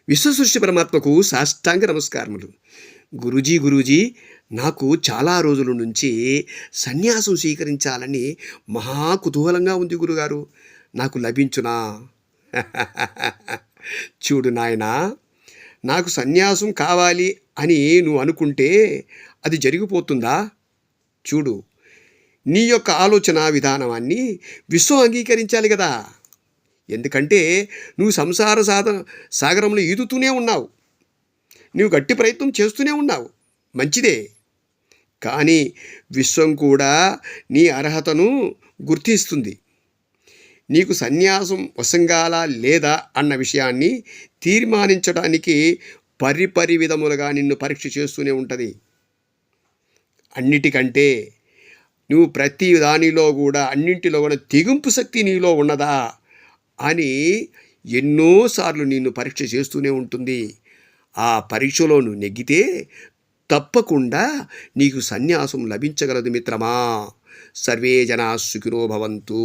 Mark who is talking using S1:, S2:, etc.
S1: విశ్వసృష్టి పరమాత్మకు సాష్టాంగ నమస్కారములు. గురూజీ, నాకు చాలా రోజుల నుంచి సన్యాసం స్వీకరించాలని మహా కుతూహలంగా ఉంది గురుగారు. నాకు లభించునా? చూడు నాయనా, నాకు సన్యాసం కావాలి అని నువ్వు అనుకుంటే అది జరిగిపోతుందా? చూడు, నీ యొక్క ఆలోచన విధానాన్ని విశ్వం అంగీకరించాలి కదా. ఎందుకంటే నువ్వు సంసార సాగరంలో ఈదుతూనే ఉన్నావు, నువ్వు గట్టి ప్రయత్నం చేస్తూనే ఉన్నావు, మంచిదే. కానీ విశ్వం కూడా నీ అర్హతను గుర్తిస్తుంది. నీకు సన్యాసం వశంగాలా లేదా అన్న విషయాన్ని తీర్మానించడానికి పరిపరి విధములుగా నిన్ను పరీక్ష చేస్తూనే ఉంటుంది. అన్నిటికంటే నువ్వు ప్రతి దానిలో కూడా అన్నింటిలో కూడా తెగింపు శక్తి నీలో ఉన్నదా అని ఎన్నోసార్లు నిన్ను పరీక్ష చేస్తూనే ఉంటుంది. ఆ పరీక్షలో నువ్వు నెగ్గితే తప్పకుండా నీకు సన్యాసం లభించగలదు మిత్రమా. సర్వే జనా సుఖినో భవంతు.